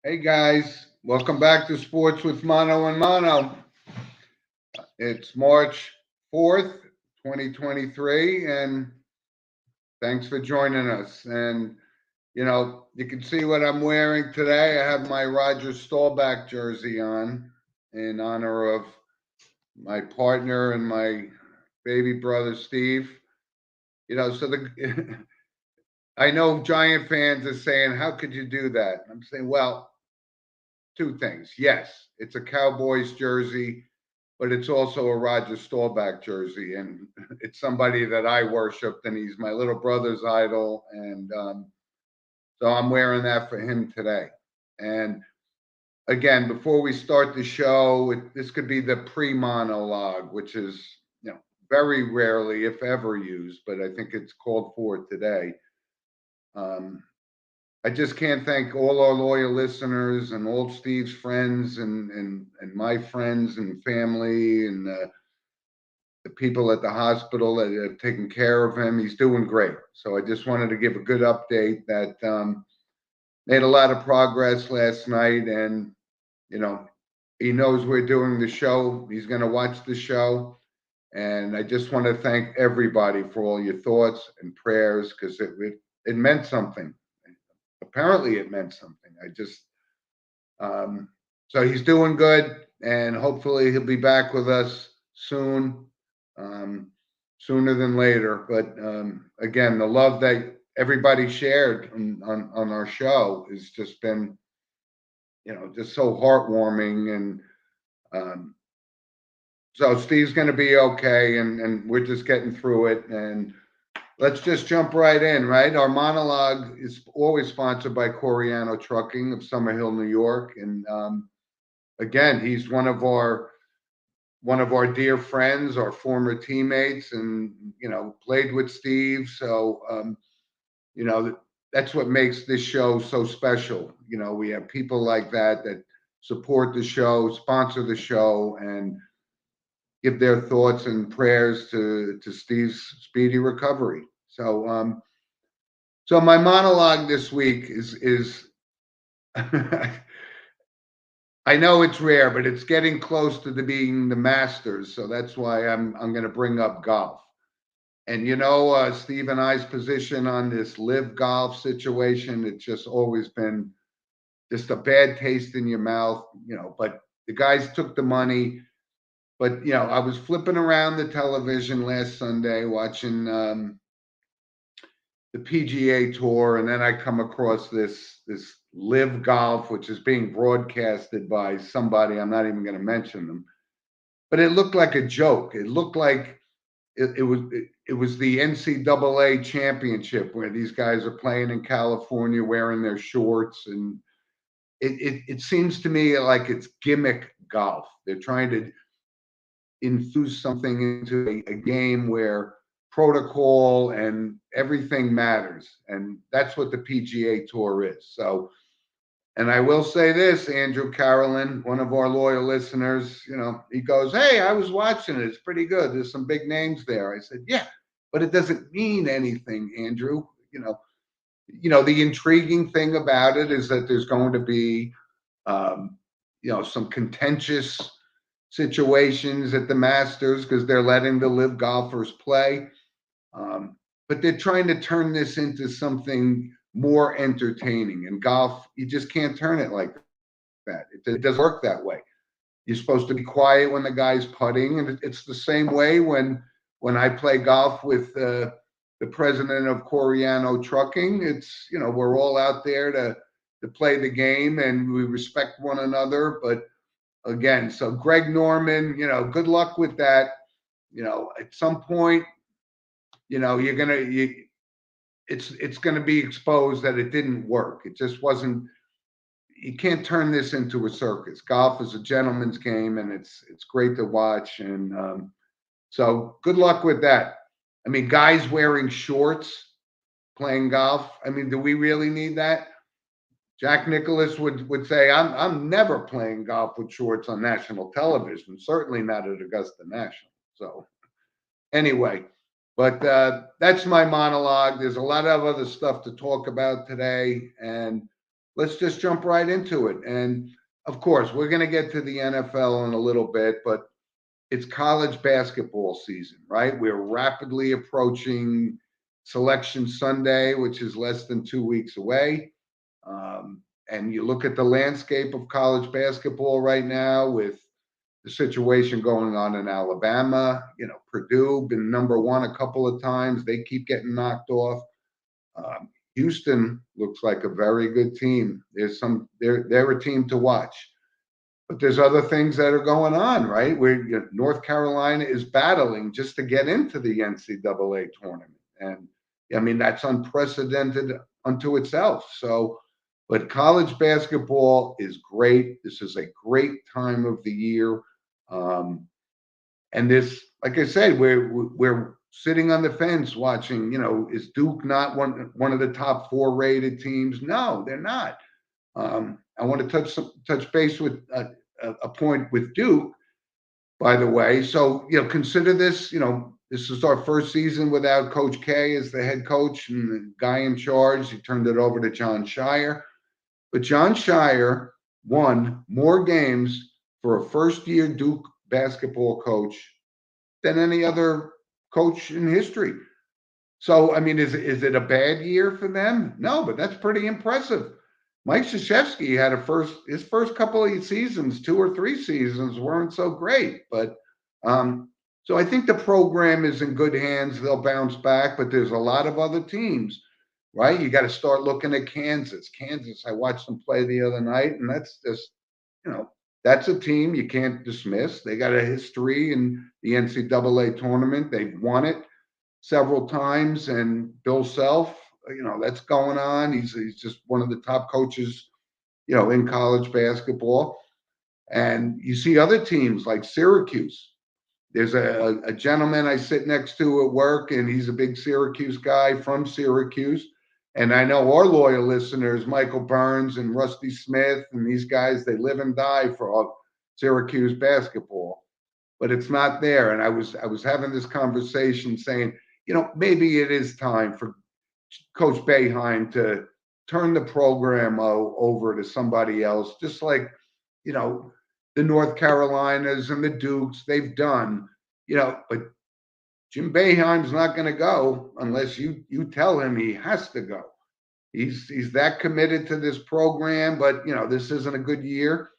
Hey guys, welcome back to Sports with Mono and Mono. It's March 4th, 2023, and thanks for joining us. And you can see what I'm wearing today. I have my Roger Staubach jersey on in honor of my partner and my baby brother Steve. So the I know Giant fans are saying, "How could you do that?" I'm saying, well, two things. Yes, it's a Cowboys jersey, but it's also a Roger Staubach jersey, and it's somebody that I worshipped, and he's my little brother's idol, and so I'm wearing that for him today. And again, before we start the show, this could be the pre-monologue, which is very rarely, if ever, used, but I think it's called for today. Um, I just can't thank all our loyal listeners and all Steve's friends and my friends and family and the people at the hospital that have taken care of him. He's doing great. So I just wanted to give a good update that made a lot of progress last night. And, you know, he knows we're doing the show. He's going to watch the show. And I just want to thank everybody for all your thoughts and prayers because it meant something. Apparently, it meant something. Um, so he's doing good, and hopefully he'll be back with us soon, um, sooner than later. But again, the love that everybody shared on our show has just been, just so heartwarming. And um, so Steve's going to be okay, and we're just getting through it. And let's just jump right in, right? Our monologue is always sponsored by Coriano Trucking of Summerhill, New York, and again, he's one of our dear friends, our former teammates, and played with Steve. So you know that's what makes this show so special. We have people like that support the show, sponsor the show, and give their thoughts and prayers to Steve's speedy recovery. So my monologue this week is I know it's rare, but it's getting close to being the Masters, so that's why I'm going to bring up golf. And Steve and I's position on this live golf situation, it's just always been just a bad taste in your mouth, But the guys took the money, but I was flipping around the television last Sunday watching the PGA Tour, and then I come across this live golf, which is being broadcasted by somebody. I'm not even going to mention them, but it looked like a joke. It looked like it was the NCAA championship where these guys are playing in California wearing their shorts, and it seems to me like it's gimmick golf. They're trying to infuse something into a game where protocol and everything matters, and that's what the PGA Tour is. So, and I will say this, Andrew Carolyn, one of our loyal listeners, he goes, "Hey, I was watching it. It's pretty good. There's some big names there." I said, "Yeah, but it doesn't mean anything, Andrew. The intriguing thing about it is that there's going to be, some contentious situations at the Masters because they're letting the live golfers play. But they're trying to turn this into something more entertaining. And golf, you just can't turn it like that. It doesn't work that way. You're supposed to be quiet when the guy's putting, and it's the same way when I play golf with the president of Coriano Trucking. It's we're all out there to play the game, and we respect one another. But again, so Greg Norman, good luck with that. At some point, you're it's gonna be exposed that it didn't work. It just wasn't. You can't turn this into a circus. Golf is a gentleman's game, and it's great to watch. And so, good luck with that. I mean, guys wearing shorts playing golf. I mean, do we really need that? Jack Nicklaus would say, I'm never playing golf with shorts on national television. Certainly not at Augusta National. So anyway, but that's my monologue. There's a lot of other stuff to talk about today, and let's just jump right into it. And of course, we're going to get to the NFL in a little bit, but it's college basketball season, right? We're rapidly approaching Selection Sunday, which is less than 2 weeks away. And you look at the landscape of college basketball right now with the situation going on in Alabama. Purdue been number one a couple of times. They keep getting knocked off. Houston looks like a very good team. They're a team to watch. But there's other things that are going on, right? Where North Carolina is battling just to get into the NCAA tournament. And I mean, that's unprecedented unto itself. So, but college basketball is great. This is a great time of the year. And this, like I said, we're sitting on the fence watching. Is Duke not one of the top 4 rated teams? No, they're not. I want to touch base with a point with Duke, by the way. So consider this. This is our first season without Coach K as the head coach and the guy in charge. He turned it over to Jon Scheyer. But Jon Scheyer won more games for a first-year Duke basketball coach than any other coach in history. So, I mean, is it a bad year for them? No, but that's pretty impressive. Mike Krzyzewski had his first couple of seasons, 2 or 3 seasons, weren't so great. But so I think the program is in good hands. They'll bounce back, but there's a lot of other teams, right? You got to start looking at Kansas. I watched them play the other night, and that's just, that's a team you can't dismiss. They got a history in the NCAA tournament. They've won it several times, and Bill Self, that's going on. He's just one of the top coaches, in college basketball. And you see other teams like Syracuse. There's a gentleman I sit next to at work, and he's a big Syracuse guy from Syracuse. And I know our loyal listeners, Michael Burns and Rusty Smith, and these guys, they live and die for Syracuse basketball. But it's not there. And I was having this conversation saying, maybe it is time for Coach Boeheim to turn the program over to somebody else, just like, the North Carolinas and the Dukes, they've done, but Jim Boeheim's not going to go unless you tell him he has to go. He's that committed to this program, but, this isn't a good year.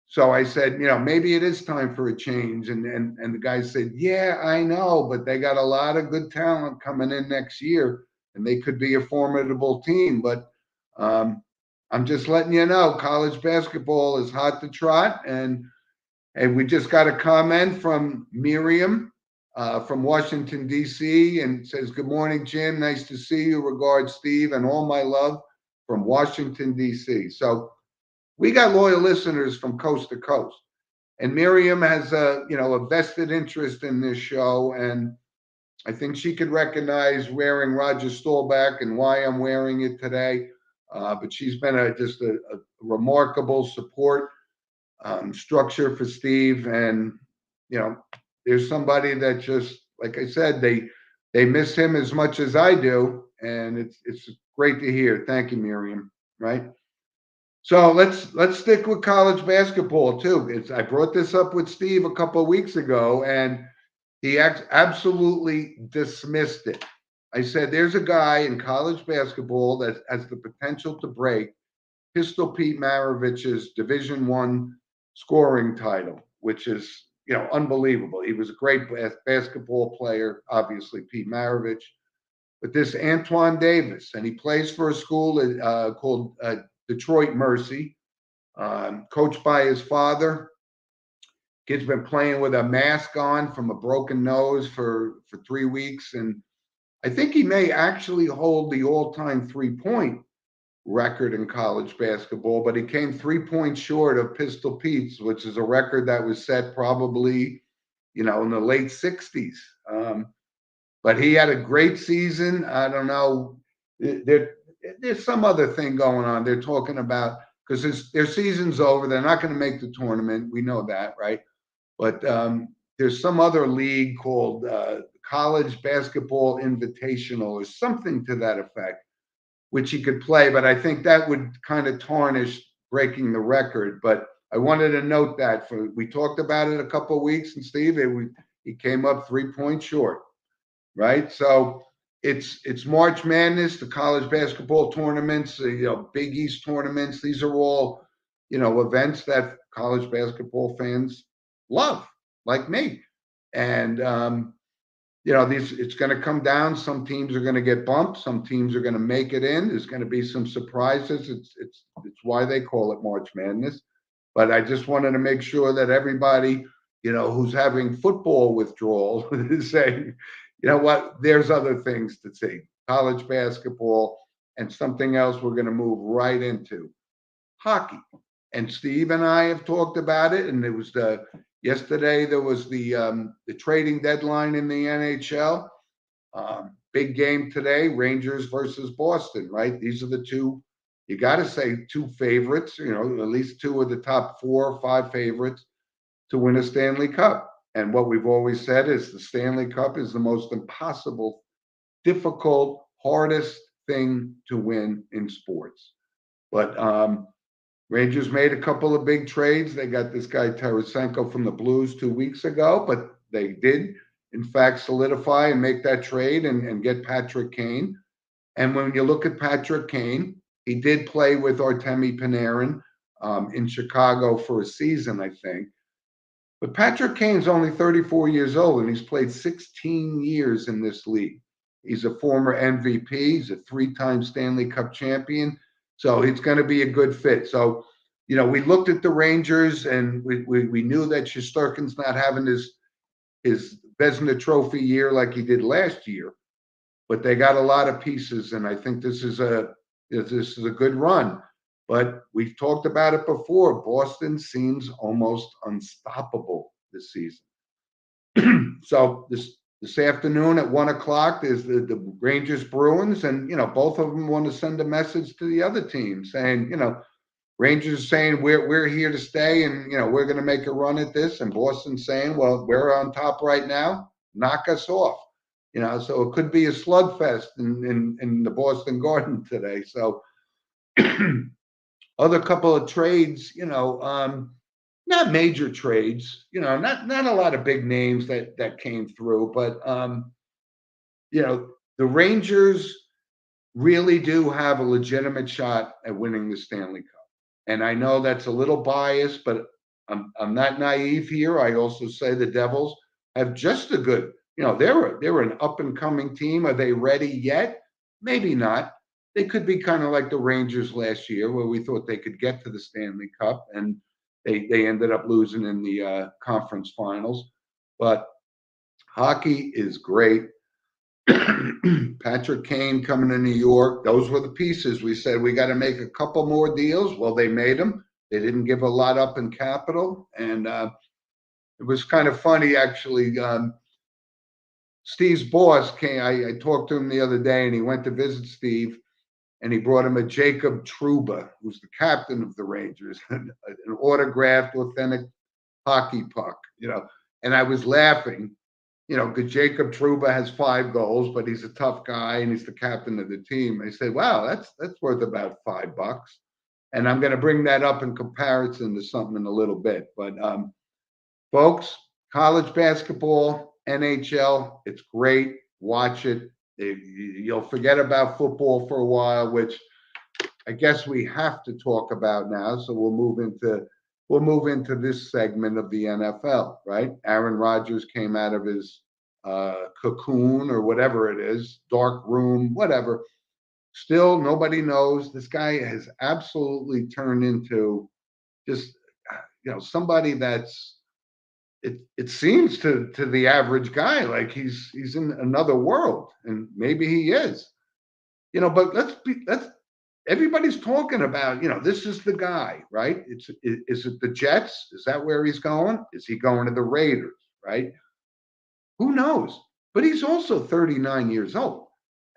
So I said, maybe it is time for a change. And the guy said, yeah, I know, but they got a lot of good talent coming in next year, and they could be a formidable team. But I'm just letting you know, college basketball is hot to trot. And we just got a comment from Miriam from Washington, D.C., and says, good morning, Jim. Nice to see you. Regards, Steve, and all my love from Washington, D.C. So we got loyal listeners from coast to coast. And Miriam has a vested interest in this show. And I think she could recognize wearing Roger Staubach and why I'm wearing it today. But she's been just a remarkable support structure for Steve. And, there's somebody that just, like I said, they miss him as much as I do. And it's great to hear. Thank you, Miriam. Right. So let's stick with college basketball too. I brought this up with Steve a couple of weeks ago, and he absolutely dismissed it. I said, there's a guy in college basketball that has the potential to break Pistol Pete Maravich's Division I scoring title, which is, unbelievable. He was a great basketball player, obviously, Pete Maravich. But this Antoine Davis, and he plays for a school called Detroit Mercy, coached by his father. Kid's been playing with a mask on from a broken nose for 3 weeks. And I think he may actually hold the all-time 3-point record in college basketball, but he came 3 points short of Pistol Pete's, which is a record that was set probably, in the late 60s. But he had a great season. I don't know. There's some other thing going on. They're talking about, because their season's over. They're not going to make the tournament. We know that, right? But there's some other league called College Basketball Invitational or something to that effect. which he could play, but I think that would kind of tarnish breaking the record. But I wanted to note that we talked about it a couple of weeks, and Steve, he came up 3 points short, right? So it's March Madness, the college basketball tournaments, Big East tournaments. These are all events that college basketball fans love, like me. And it's going to come down. Some teams are going to get bumped. Some teams are going to make it in. There's going to be some surprises. It's why they call it March Madness. But I just wanted to make sure that everybody, who's having football withdrawal is saying, you know what, there's other things to see. College basketball and something else we're going to move right into. Hockey. And Steve and I have talked about it, and it was yesterday there was the trading deadline in the NHL. Big game today, Rangers versus Boston, right? These are the two, you got to say, two favorites, at least two of the top 4 or 5 favorites to win a Stanley Cup. And what we've always said is the Stanley Cup is the most impossible, difficult, hardest thing to win in sports. But Rangers made a couple of big trades. They got this guy Tarasenko from the Blues 2 weeks ago, but they did, in fact, solidify and make that trade and get Patrick Kane. And when you look at Patrick Kane, he did play with Artemi Panarin in Chicago for a season, I think. But Patrick Kane's only 34 years old, and he's played 16 years in this league. He's a former MVP. He's a 3-time Stanley Cup champion. So it's going to be a good fit. So, we looked at the Rangers, and we knew that Shesterkin's not having his Vezina Trophy year like he did last year. But they got a lot of pieces, and I think this is a good run. But we've talked about it before. Boston seems almost unstoppable this season. So this afternoon at 1:00, there's the Rangers Bruins, and both of them want to send a message to the other team saying, Rangers saying we're here to stay, and we're going to make a run at this, and Boston saying, well, we're on top right now, knock us off. So it could be a slugfest in the Boston Garden today. So other couple of trades, not major trades, not a lot of big names that came through, but the Rangers really do have a legitimate shot at winning the Stanley Cup. And I know that's a little biased, but I'm not naive here. I also say the Devils have just a good, they're an up and coming team. Are they ready yet? Maybe not. They could be kind of like the Rangers last year, where we thought they could get to the Stanley Cup, and they ended up losing in the conference finals. But hockey is great. Patrick Kane coming to New York. Those were the pieces. We said we got to make a couple more deals. Well, they made them. They didn't give a lot up in capital, and it was kind of funny actually. Steve's boss came. I talked to him the other day, and he went to visit Steve, and he brought him a Jacob Trouba, who's the captain of the Rangers, an autographed, authentic hockey puck. And I was laughing. Because Jacob Trouba has 5 goals, but he's a tough guy and he's the captain of the team. I said, wow, that's worth about $5. And I'm going to bring that up in comparison to something in a little bit. But folks, college basketball, NHL, it's great. Watch it. You'll forget about football for a while, which I guess we have to talk about now. So we'll move into this segment of the NFL, right? Aaron Rodgers came out of his cocoon or whatever it is, dark room, whatever. Still, nobody knows. This guy has absolutely turned into just, somebody that's, it seems to the average guy like he's in another world, and maybe he is, but everybody's talking about, this is the guy, right? Is it the Jets? Is that where he's going? Is he going to the Raiders, right? Who knows? But he's also 39 years old.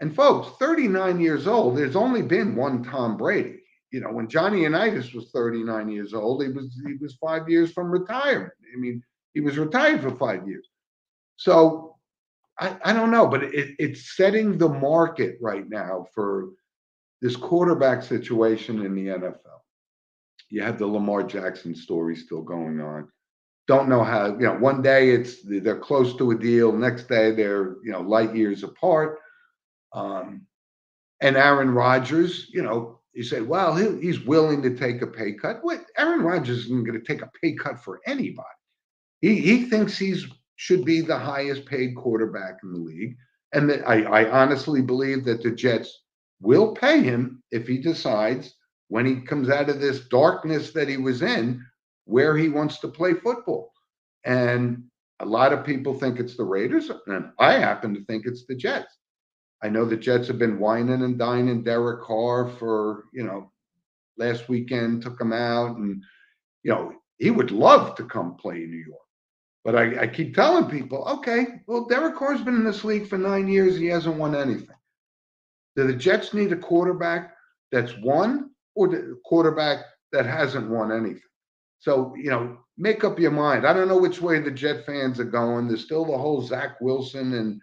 And folks, 39 years old, there's only been one Tom Brady. When Johnny Unitas was 39 years old, he was 5 years from retirement. I mean, he was retired for 5 years. So I don't know, but it's setting the market right now for this quarterback situation in the NFL. You have the Lamar Jackson story still going on. Don't know how, one day they're close to a deal, next day they're, light years apart. And Aaron Rodgers, you say, well, he's willing to take a pay cut. What? Aaron Rodgers isn't going to take a pay cut for anybody. He thinks should be the highest paid quarterback in the league. And I honestly believe that the Jets will pay him if he decides, when he comes out of this darkness that he was in, where he wants to play football. And a lot of people think it's the Raiders, and I happen to think it's the Jets. I know the Jets have been whining and dining Derek Carr for, last weekend took him out, and, he would love to come play in New York. But I keep telling people, okay, well, Derek Carr's been in this league for 9 years. He hasn't won anything. Do the Jets need a quarterback that's won, or the quarterback that hasn't won anything? So, make up your mind. I don't know which way the Jet fans are going. There's still the whole Zach Wilson, and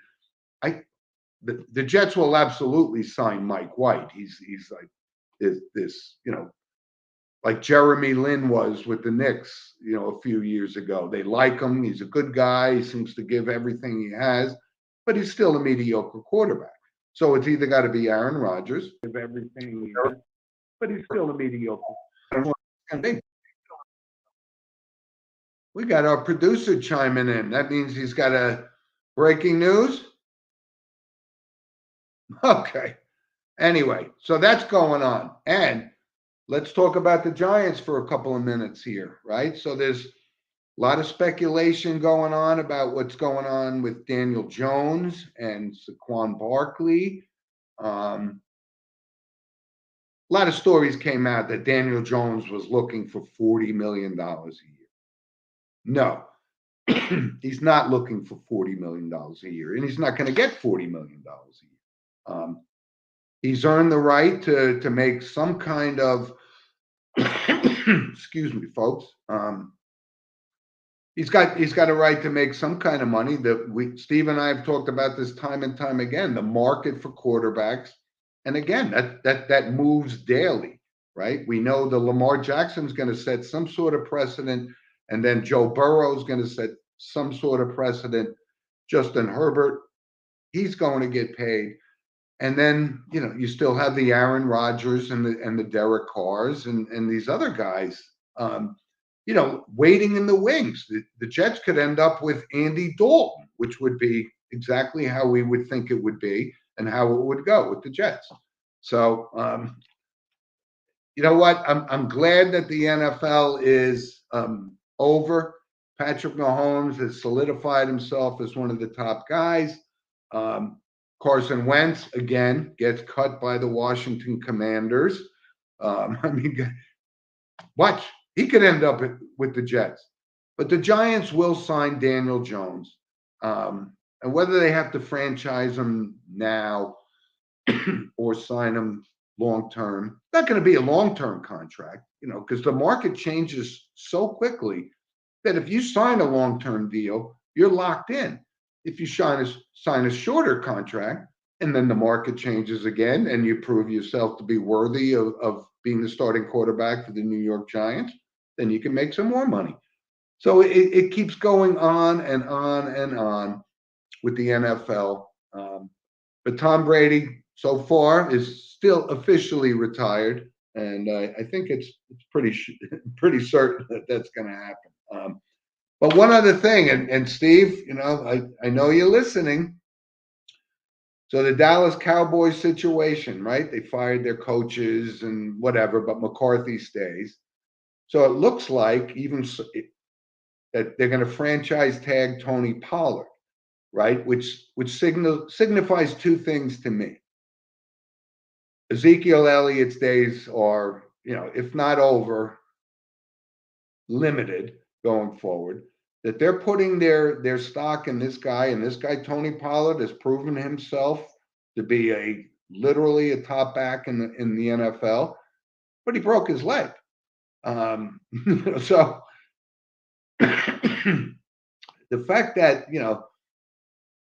the Jets will absolutely sign Mike White. He's like this, like Jeremy Lin was with the Knicks, a few years ago. They like him. He's a good guy. He seems to give everything he has, but he's still a mediocre quarterback. So it's either got to be Aaron Rodgers, give everything he has, but he's still a mediocre. We got our producer chiming in. That means he's got a breaking news. Okay. Anyway, so that's going on. And let's talk about the Giants for a couple of minutes here, right? So there's a lot of speculation going on about what's going on with Daniel Jones and Saquon Barkley. A lot of stories came out that Daniel Jones was looking for $40 million a year. No, he's not looking for $40 million a year, and he's not going to get $40 million a year. He's earned the right to make some kind of, excuse me, folks. He's got a right to make some kind of money. Steve and I have talked about this time and time again. The market for quarterbacks, and again, that moves daily, right? We know the Lamar Jackson's going to set some sort of precedent, and then Joe Burrow's going to set some sort of precedent. Justin Herbert, he's going to get paid. And then, you still have the Aaron Rodgers and the Derek Carrs and these other guys, waiting in the wings. The Jets could end up with Andy Dalton, which would be exactly how we would think it would be and how it would go with the Jets. So, you know what? I'm glad that the NFL is over. Patrick Mahomes has solidified himself as one of the top guys. Carson Wentz, again, gets cut by the Washington Commanders. Watch. He could end up with the Jets. But the Giants will sign Daniel Jones. And whether they have to franchise him now or sign him long-term, not going to be a long-term contract, because the market changes so quickly that if you sign a long-term deal, you're locked in. If you sign a shorter contract, and then the market changes again, and you prove yourself to be worthy of being the starting quarterback for the New York Giants, then you can make some more money. So it keeps going on and on and on with the NFL. But Tom Brady, so far, is still officially retired, and I think it's pretty certain that that's going to happen. But one other thing, and Steve, I know you're listening. So the Dallas Cowboys situation, right? They fired their coaches and whatever, but McCarthy stays. So it looks like that they're going to franchise tag Tony Pollard, right? Which signifies two things to me. Ezekiel Elliott's days are, if not over, limited going forward. That they're putting their stock in this guy, and this guy Tony Pollard has proven himself to be literally a top back in the NFL, but he broke his leg. So the fact that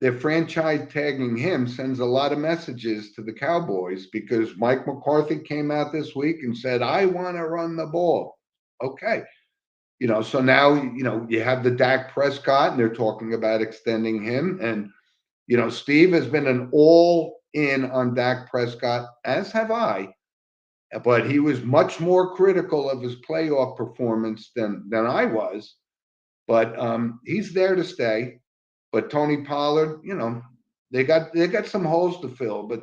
they're franchise tagging him sends a lot of messages to the Cowboys because Mike McCarthy came out this week and said, I want to run the ball. Okay. So now, you have the Dak Prescott and they're talking about extending him. And, Steve has been an all in on Dak Prescott, as have I, but he was much more critical of his playoff performance than I was. But he's there to stay. But Tony Pollard, they got some holes to fill. But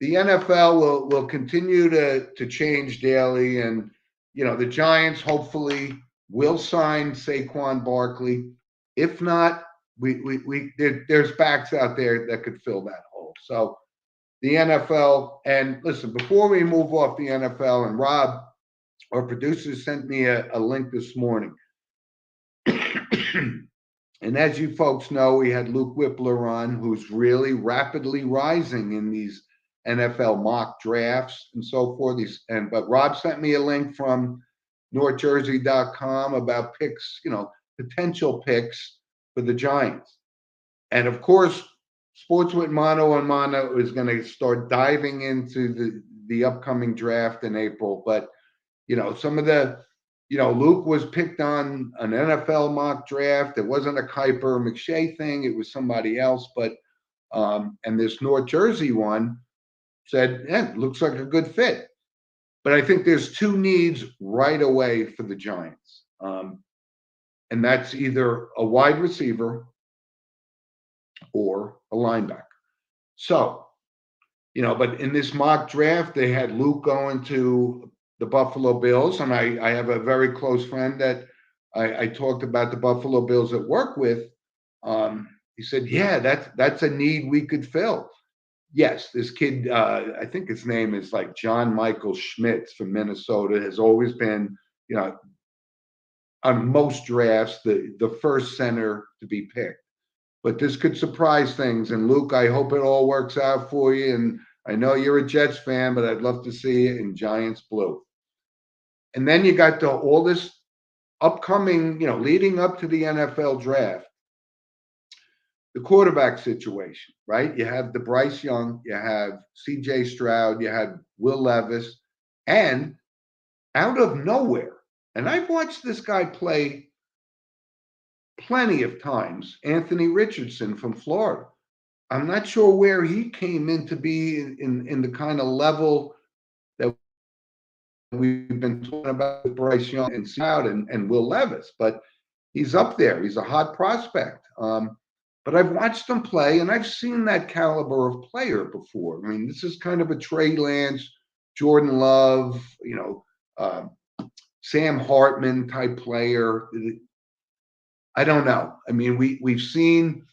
the NFL will continue to change daily, and the Giants hopefully will sign Saquon Barkley. If not, there's backs out there that could fill that hole. So the NFL, and listen, before we move off the NFL, and Rob, our producer, sent me a link this morning. And as you folks know, we had Luke Whippler on, who's really rapidly rising in these NFL mock drafts and so forth. But Rob sent me a link from NorthJersey.com about picks, potential picks for the Giants. And of course, Sports with Mano and Mano is going to start diving into the upcoming draft in April. But, some of the, Luke was picked on an NFL mock draft. It wasn't a Kuiper McShay thing. It was somebody else. But, and this North Jersey one said, yeah, it looks like a good fit. But I think there's two needs right away for the Giants. And that's either a wide receiver or a linebacker. So, but in this mock draft, they had Luke going to the Buffalo Bills. And I have a very close friend that I talked about the Buffalo Bills at work with. He said, yeah, that's a need we could fill. Yes, this kid, I think his name is like John Michael Schmitz from Minnesota, has always been, on most drafts, the first center to be picked. But this could surprise things. And Luke, I hope it all works out for you. And I know you're a Jets fan, but I'd love to see you in Giants blue. And then you got all this upcoming, leading up to the NFL draft, the quarterback situation, right? You have the Bryce Young, you have CJ Stroud, you had Will Levis, and out of nowhere, and I've watched this guy play plenty of times, Anthony Richardson from Florida. I'm not sure where he came in to be in the kind of level that we've been talking about with Bryce Young and Stroud and Will Levis, but he's up there. He's a hot prospect. But I've watched him play, and I've seen that caliber of player before. I mean, this is kind of a Trey Lance, Jordan Love, Sam Hartman type player. I don't know. I mean, we've seen,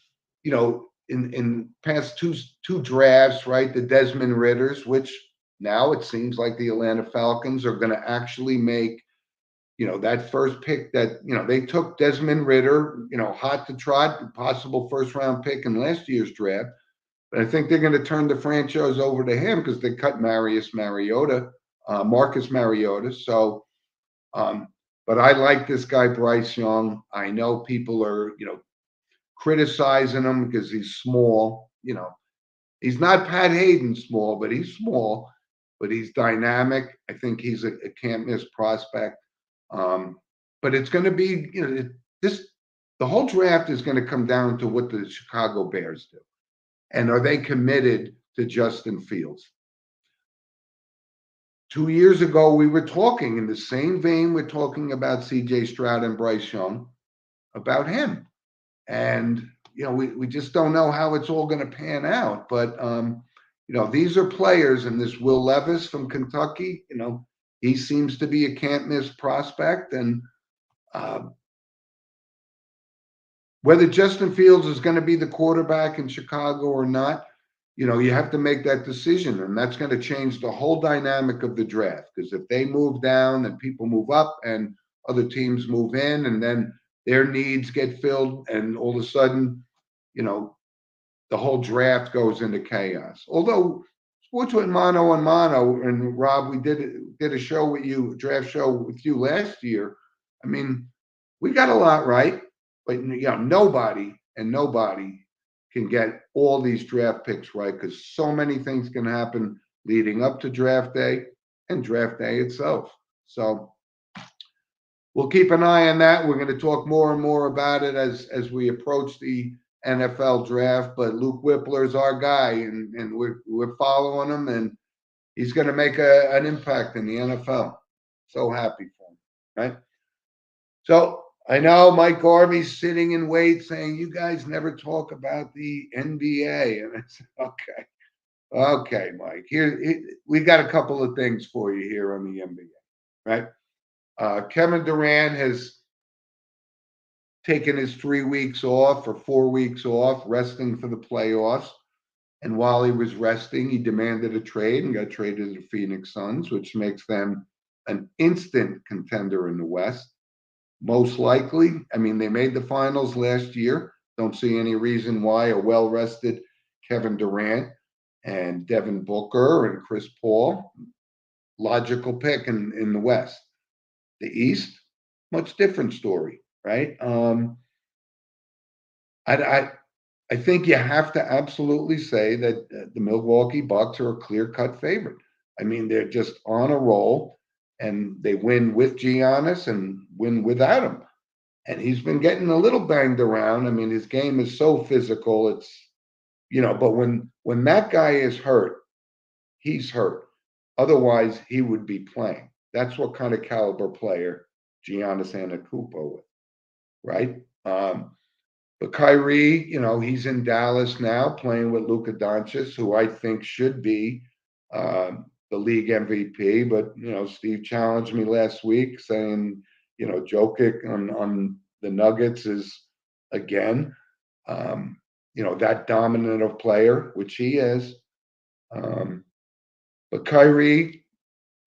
in past two drafts, right, the Desmond Ritters, which now it seems like the Atlanta Falcons are going to actually make, that first pick that, they took Desmond Ritter, hot to trot, possible first round pick in last year's draft. But I think they're going to turn the franchise over to him because they cut Marcus Mariota. So, but I like this guy, Bryce Young. I know people are, criticizing him because he's small. He's not Pat Hayden small, but he's small, but he's dynamic. I think he's a can't miss prospect. But it's going to be, the whole draft is going to come down to what the Chicago Bears do. And are they committed to Justin Fields? 2 years ago, we were talking in the same vein we're talking about CJ Stroud and Bryce Young about him. And, we just don't know how it's all going to pan out. But, these are players, and this Will Levis from Kentucky, he seems to be a can't miss prospect. And whether Justin Fields is going to be the quarterback in Chicago or not, you have to make that decision. And that's going to change the whole dynamic of the draft. Because if they move down and people move up and other teams move in and then their needs get filled and all of a sudden, the whole draft goes into chaos. Although Sports with Mano and Mano, and Rob, we did a show with you, a draft show with you last year. I mean, we got a lot right, but nobody and nobody can get all these draft picks right because so many things can happen leading up to draft day and draft day itself. So we'll keep an eye on that. We're going to talk more and more about it as we approach the NFL draft. But Luke Whippler is our guy, and we're following him, and he's going to make an impact in the NFL. So happy for him, right? So I know Mike Garvey's sitting in wait saying, you guys never talk about the NBA. And I said, okay, Mike, we got a couple of things for you here on the NBA, right? Kevin Durant has taken his 3 weeks off or 4 weeks off, resting for the playoffs. And while he was resting, he demanded a trade and got traded to the Phoenix Suns, which makes them an instant contender in the West. Most likely, I mean, they made the finals last year. Don't see any reason why a well-rested Kevin Durant and Devin Booker and Chris Paul, logical pick in the West. The East, much different story, right? I think you have to absolutely say that the Milwaukee Bucks are a clear-cut favorite. I mean, they're just on a roll, and they win with Giannis and win without him. And he's been getting a little banged around. I mean, his game is so physical. It's, but when that guy is hurt, he's hurt. Otherwise, he would be playing. That's what kind of caliber player Giannis Antetokounmpo is, right? But Kyrie, he's in Dallas now playing with Luka Doncic, who I think should be the league MVP. But, Steve challenged me last week saying, Jokic on the Nuggets is, again, that dominant of player, which he is. But Kyrie,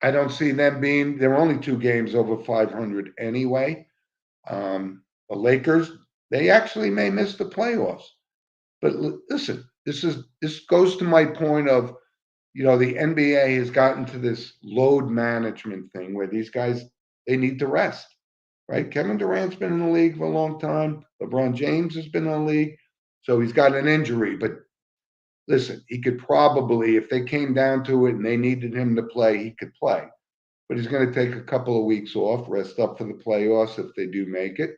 I don't see them they're only 2 games over 500 anyway. The Lakers, they actually may miss the playoffs. But listen, this goes to my point of, the NBA has gotten to this load management thing where these guys, they need to rest, right? Kevin Durant's been in the league for a long time. LeBron James has been in the league. So he's got an injury. But listen, he could probably, if they came down to it and they needed him to play, he could play. But he's going to take a couple of weeks off, rest up for the playoffs if they do make it.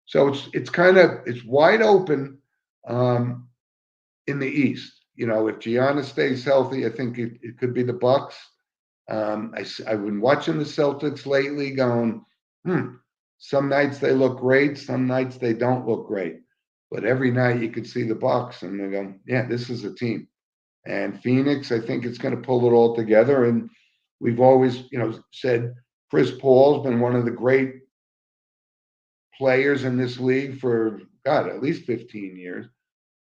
So it's wide open in the East. If Giannis stays healthy, I think it could be the Bucks. I've been watching the Celtics lately, going, some nights they look great, some nights they don't look great. But every night you could see the Bucks, and they go, yeah, this is a team. And Phoenix, I think it's going to pull it all together. And we've always, said Chris Paul's been one of the great players in this league for, God, at least 15 years.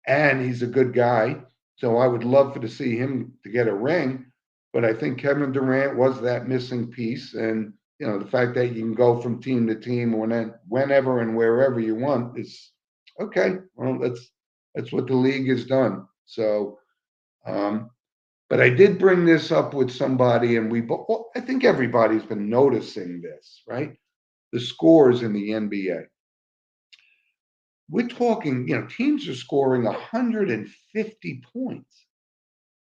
And he's a good guy. So I would love to see him to get a ring. But I think Kevin Durant was that missing piece. And, the fact that you can go from team to team whenever and wherever you want is okay. Well, that's what the league has done. So, but I did bring this up with somebody, and I think everybody's been noticing this, right? The scores in the NBA. We're talking, teams are scoring 150 points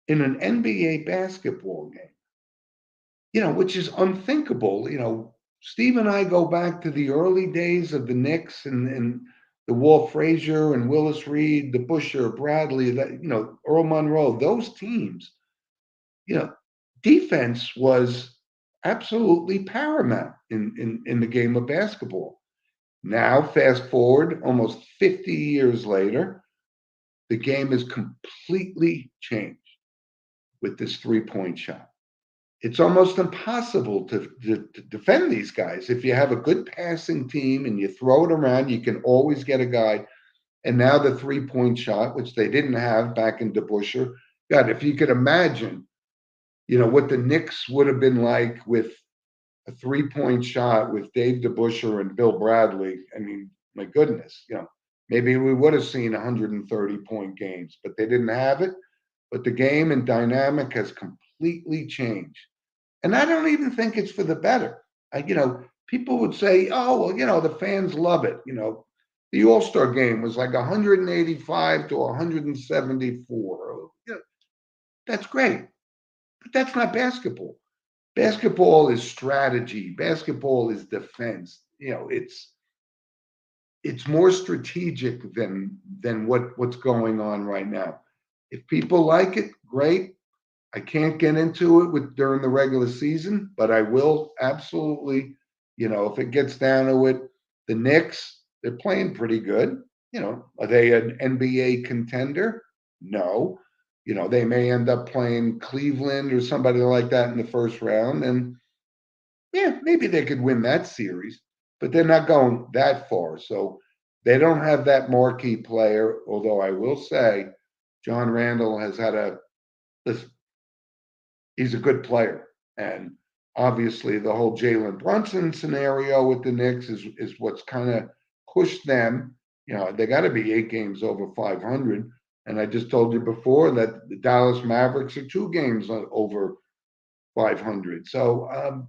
in an NBA basketball game, which is unthinkable. Steve and I go back to the early days of the Knicks and the Walt Frazier and Willis Reed, the Busher, Bradley, Earl Monroe, those teams, defense was absolutely paramount in the game of basketball. Now, fast forward almost 50 years later, the game has completely changed with this 3-point shot. It's almost impossible to defend these guys. If you have a good passing team and you throw it around, you can always get a guy. And now the 3-point shot, which they didn't have back in DeBusschere. God, if you could imagine, what the Knicks would have been like with a 3-point shot with Dave DeBusschere and Bill Bradley. I mean, my goodness, maybe we would have seen 130-point games, but they didn't have it. But the game and dynamic has completely changed. And I don't even think it's for the better. People would say, oh, well, the fans love it. the All-Star game was like 185 to 174. Yeah, that's great, but that's not basketball. Basketball is strategy. Basketball is defense. It's more strategic than what's going on right now. If people like it, great. I can't get into it during the regular season, but I will absolutely, if it gets down to it, the Knicks, they're playing pretty good. Are they an NBA contender? No. They may end up playing Cleveland or somebody like that in the first round. And yeah, maybe they could win that series, but they're not going that far. So they don't have that marquee player. Although I will say, John Randall has had listen, he's a good player. And obviously, the whole Jalen Brunson scenario with the Knicks is what's kind of pushed them. They got to be 8 games over 500. And I just told you before that the Dallas Mavericks are 2 games over 500. So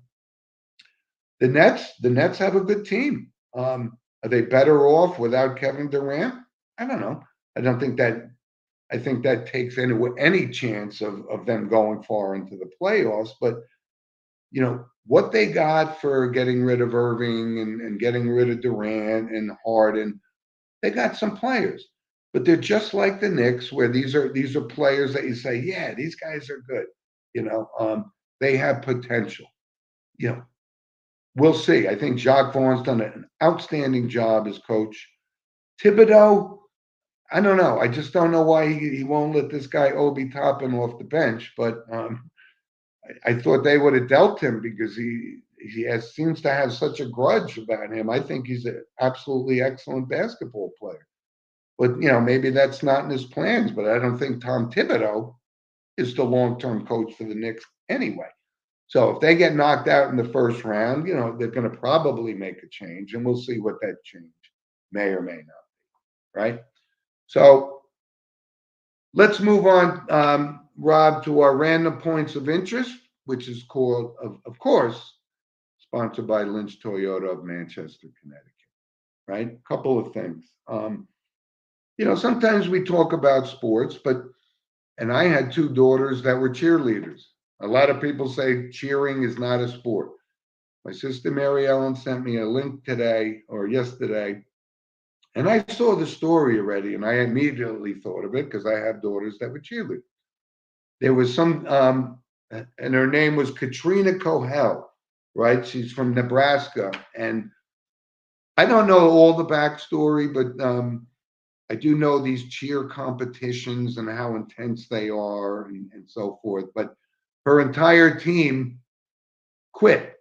the Nets have a good team. Are they better off without Kevin Durant? I don't know. I don't think that. I think that takes any chance of them going far into the playoffs. But what they got for getting rid of Irving and getting rid of Durant and Harden, they got some players. But they're just like the Knicks, where these are players that you say, yeah, these guys are good. They have potential. We'll see. I think Jacques Vaughn's done an outstanding job as coach. Thibodeau, I don't know. I just don't know why he won't let this guy Obi Toppin off the bench. But I thought they would have dealt him because he seems to have such a grudge about him. I think he's an absolutely excellent basketball player. But maybe that's not in his plans. But I don't think Tom Thibodeau is the long-term coach for the Knicks anyway. So if they get knocked out in the first round, they're going to probably make a change, and we'll see what that change may or may not be, right? So let's move on, Rob, to our random points of interest, which is called, of course, sponsored by Lynch Toyota of Manchester, Connecticut, right? A couple of things. Sometimes we talk about sports, and I had 2 daughters that were cheerleaders. A lot of people say cheering is not a sport. My sister Mary Ellen sent me a link today or yesterday, and I saw the story already, and I immediately thought of it because I have daughters that were cheerleaders. There was some, and her name was Katrina Kohel, right? She's from Nebraska, and I don't know all the backstory, but I do know these cheer competitions and how intense they are and so forth. But her entire team quit,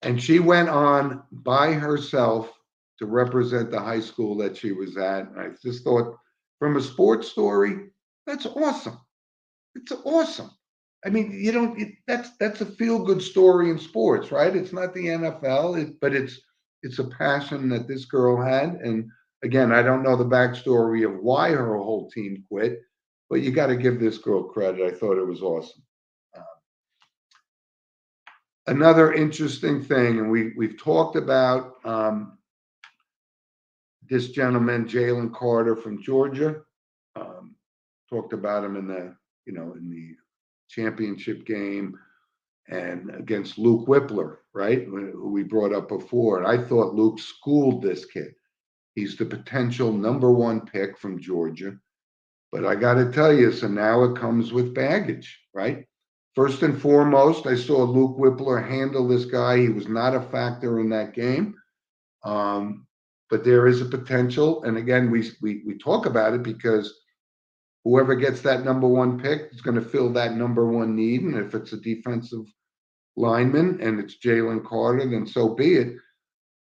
and she went on by herself to represent the high school that she was at. And I just thought, from a sports story, that's awesome. It's awesome. I mean, that's a feel good story in sports, right? It's not the NFL, but it's a passion that this girl had. And again, I don't know the backstory of why her whole team quit, but you got to give this girl credit. I thought it was awesome. Another interesting thing, and we've talked about this gentleman, Jalen Carter from Georgia. Talked about him in the championship game and against Luke Whippler, right? Who we brought up before. And I thought Luke schooled this kid. He's the potential #1 pick from Georgia. But I got to tell you, so now it comes with baggage, right? First and foremost, I saw Luke Whippler handle this guy. He was not a factor in that game. But there is a potential. And again, we talk about it because whoever gets that #1 pick is going to fill that #1 need. And if it's a defensive lineman and it's Jalen Carter, then so be it.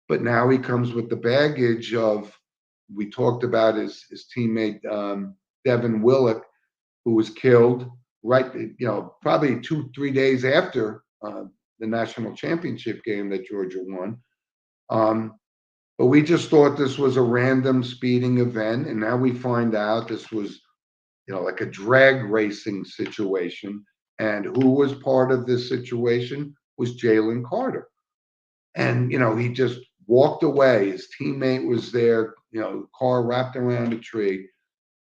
But now he comes with the baggage of, we talked about his teammate, Devin Willock, who was killed right, probably 2-3 days after the national championship game that Georgia won. But we just thought this was a random speeding event, and now we find out this was, like a drag racing situation. And who was part of this situation was Jalen Carter. And he just walked away. His teammate was there, car wrapped around a tree.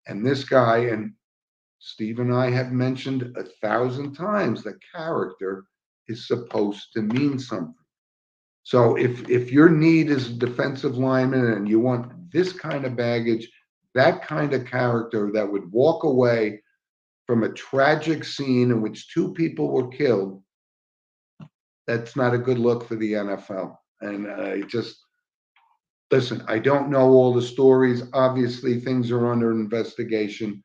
And this guy, and Steve and I have mentioned 1,000 times, the character is supposed to mean something. So if your need is a defensive lineman and you want this kind of baggage, that kind of character that would walk away from a tragic scene in which two people were killed, that's not a good look for the NFL. And just listen, I don't know all the stories. Obviously, things are under investigation,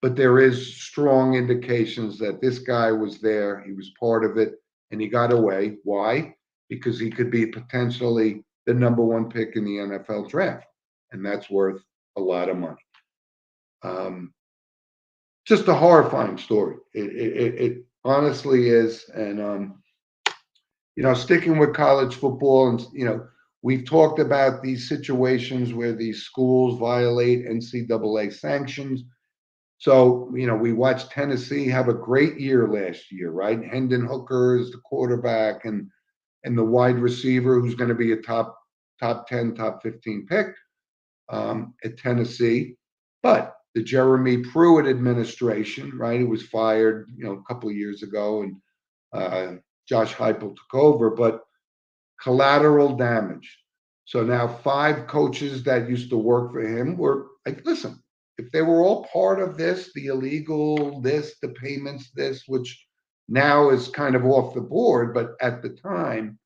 but there is strong indications that this guy was there. He was part of it, and he got away. Why? Because he could be potentially the number one pick in the NFL draft, and that's worth a lot of money. Just a horrifying story. It honestly is, and sticking with college football, and we've talked about these situations where these schools violate NCAA sanctions. So, we watched Tennessee have a great year last year, right? Hendon Hooker is the quarterback and the wide receiver who's going to be a top 10, top 15 pick at Tennessee. But the Jeremy Pruitt administration, right, who was fired, a couple of years ago, and Josh Heupel took over, but collateral damage. So now 5 coaches that used to work for him were like, listen, if they were all part of this, the illegal this, the payments this, which now is kind of off the board, but at the time,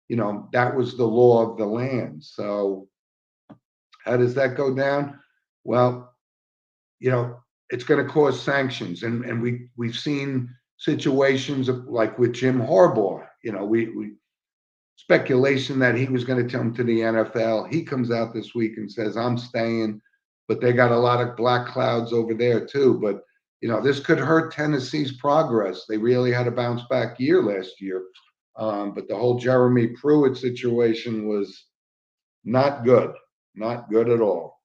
that was the law of the land. So how does that go down? Well, it's going to cause sanctions, and we've seen situations like with Jim Harbaugh. We speculation that he was going to come to the NFL. He comes out this week and says, I'm staying, but they got a lot of black clouds over there too. But, this could hurt Tennessee's progress. They really had a bounce back year last year. But the whole Jeremy Pruitt situation was not good at all.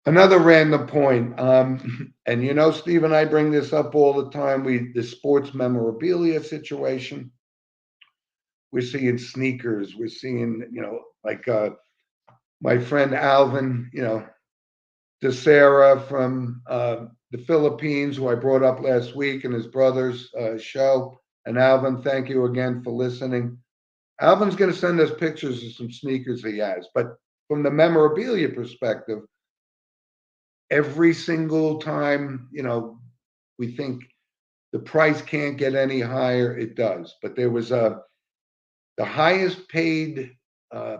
Another random point, and Steve and I bring this up all the time. The sports memorabilia situation. We're seeing sneakers. We're seeing, like my friend Alvin, DeSera from the Philippines, who I brought up last week, and his brother's show. And Alvin, thank you again for listening. Alvin's going to send us pictures of some sneakers he has. But from the memorabilia perspective, every single time, we think the price can't get any higher, it does. But there was the highest paid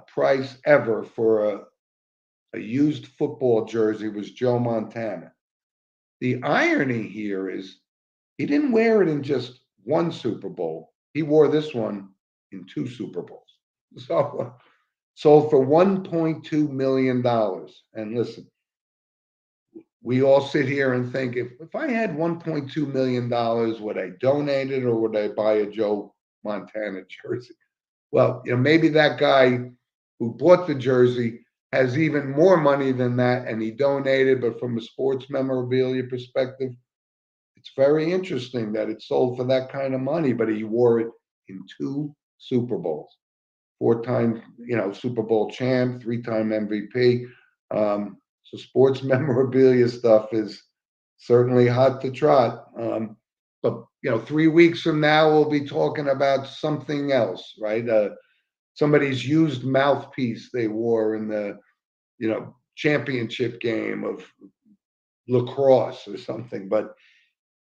price ever for a used football jersey was Joe Montana. The irony here is he didn't wear it in just one Super Bowl. He wore this one in 2 Super Bowls. So sold for $1.2 million. And listen, we all sit here and think, if I had $1.2 million, would I donate it or would I buy a Joe Montana jersey? Well, maybe that guy who bought the jersey has even more money than that and he donated, but from a sports memorabilia perspective, it's very interesting that it sold for that kind of money, but he wore it in 2 Super Bowls, 4-time, Super Bowl champ, 3-time MVP. So sports memorabilia stuff is certainly hot to trot. But 3 weeks from now, we'll be talking about something else, right? Somebody's used mouthpiece they wore in the, championship game of lacrosse or something. But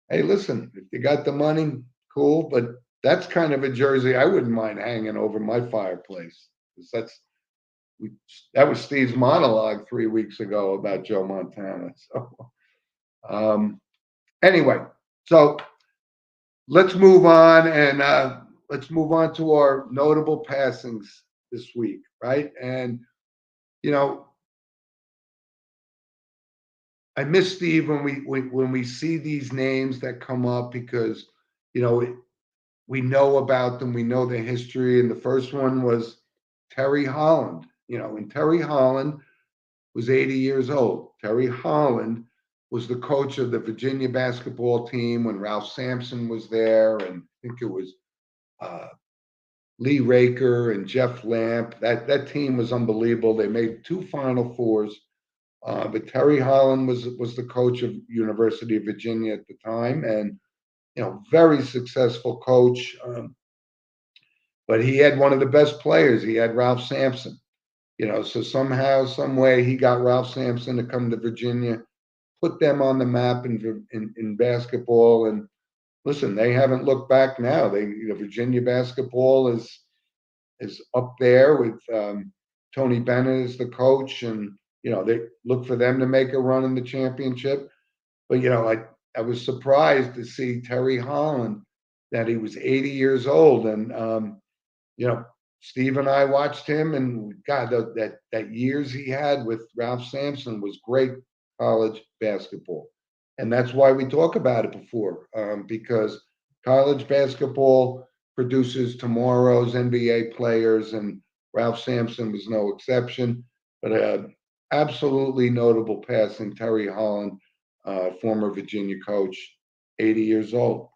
hey, listen, if you got the money, cool. But that's kind of a jersey I wouldn't mind hanging over my fireplace. Because that was Steve's monologue 3 weeks ago about Joe Montana. So anyway, so let's move on and let's move on to our notable passings this week, right? And I miss Steve when we see these names that come up because we know about them, we know their history, and the first one was Terry Holland. And Terry Holland was 80 years old. Terry Holland was the coach of the Virginia basketball team when Ralph Sampson was there, and I think it was Lee Raker and Jeff Lamp. That team was unbelievable. They made 2 Final Fours. But Terry Holland was the coach of University of Virginia at the time, and very successful coach. But he had one of the best players. He had Ralph Sampson. So somehow, some way, he got Ralph Sampson to come to Virginia, put them on the map in basketball. And listen, they haven't looked back now. Virginia basketball is up there with Tony Bennett as the coach, and they look for them to make a run in the championship. But I was surprised to see Terry Holland, that he was 80 years old, and Steve and I watched him, and God, that years he had with Ralph Sampson was great college basketball, and that's why we talk about it before, because college basketball produces tomorrow's NBA players, and Ralph Sampson was no exception. But absolutely notable passing, Terry Holland, former Virginia coach, 80 years old.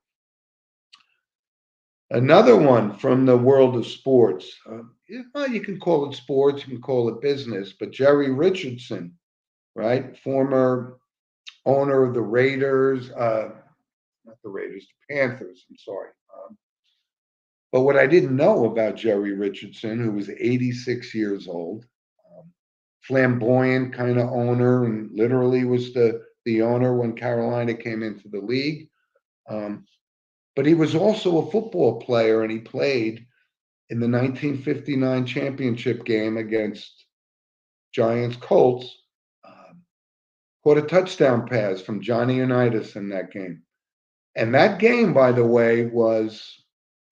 Another one from the world of sports. You can call it sports, you can call it business, but Jerry Richardson, right? Former owner of the Raiders, not the Raiders, the Panthers, I'm sorry. But what I didn't know about Jerry Richardson, who was 86 years old, flamboyant kind of owner, and literally was the owner when Carolina came into the league. But he was also a football player, and he played in the 1959 championship game against Giants Colts. Caught a touchdown pass from Johnny Unitas in that game. And that game, by the way, was,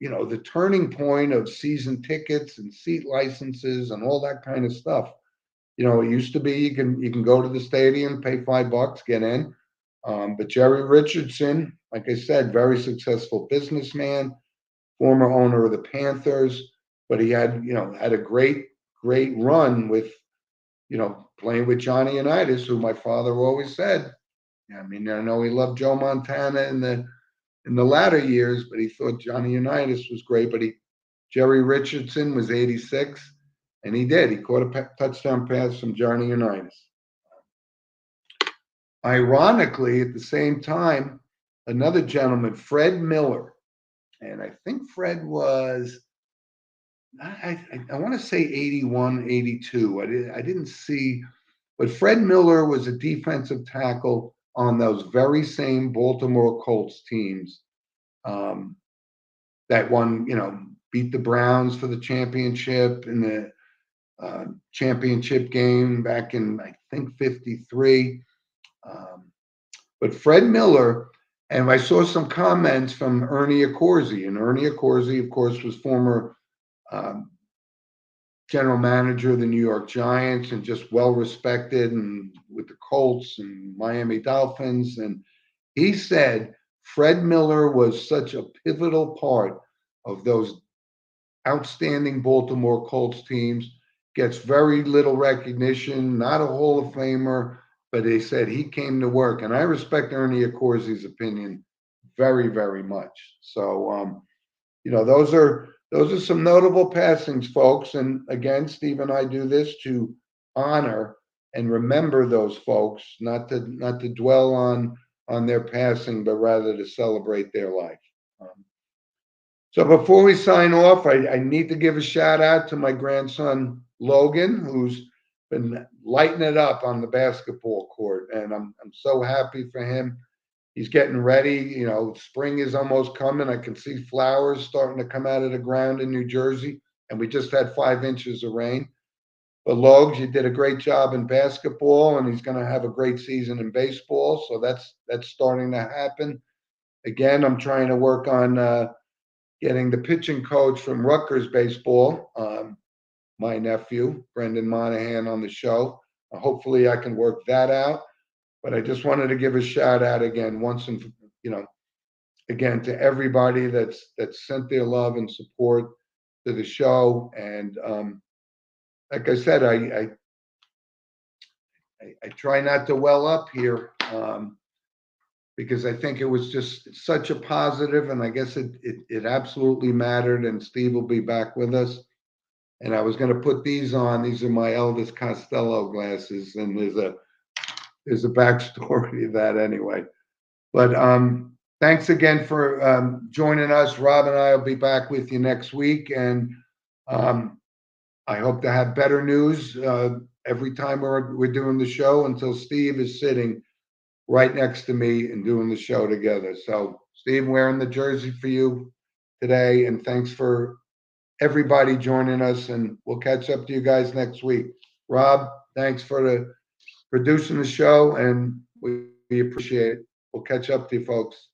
the turning point of season tickets and seat licenses and all that kind of stuff. It used to be you can go to the stadium, pay $5, get in. But Jerry Richardson, like I said, very successful businessman, former owner of the Panthers, but he had a great run with, playing with Johnny Unitas, who my father always said. I mean, I know he loved Joe Montana in the latter years, but he thought Johnny Unitas was great. But Jerry Richardson was 86, and he did. He caught a touchdown pass from Johnny Unitas. Ironically, at the same time, another gentleman, Fred Miller, and I think Fred was, I want to say 81, 82. I didn't see, but Fred Miller was a defensive tackle on those very same Baltimore Colts teams that beat the Browns for the championship in the championship game back in, I think, 53. But Fred Miller, and I saw some comments from Ernie Accorsi, and Ernie Accorsi, of course, was former general manager of the New York Giants and just well respected, and with the Colts and Miami Dolphins. And he said Fred Miller was such a pivotal part of those outstanding Baltimore Colts teams, gets very little recognition, not a Hall of Famer, but they said he came to work. And I respect Ernie Accorsi's opinion very, very much. So, those are some notable passings, folks. And again, Steve and I do this to honor and remember those folks, not to dwell on their passing, but rather to celebrate their life. So before we sign off, I need to give a shout out to my grandson, Logan, who's been lighting it up on the basketball court. And I'm so happy for him. He's getting ready. Spring is almost coming. I can see flowers starting to come out of the ground in New Jersey. And we just had 5 inches of rain. But Logs, you did a great job in basketball, and he's going to have a great season in baseball. So that's starting to happen. Again, I'm trying to work on getting the pitching coach from Rutgers baseball, my nephew, Brendan Monahan, on the show. Hopefully I can work that out. But I just wanted to give a shout out again, again, to everybody that's sent their love and support to the show. And like I said, I try not to well up here. because I think it was just such a positive, and I guess it absolutely mattered, and Steve will be back with us. And I was gonna put these on. These are my Elvis Costello glasses, and there's a backstory to that anyway. But thanks again for joining us. Rob and I will be back with you next week, and I hope to have better news every time we're doing the show until Steve is sitting right next to me and doing the show together. So, Steve, wearing the jersey for you today, and thanks for everybody joining us, and we'll catch up to you guys next week. Rob, thanks for producing the show, and we appreciate it. We'll catch up to you folks.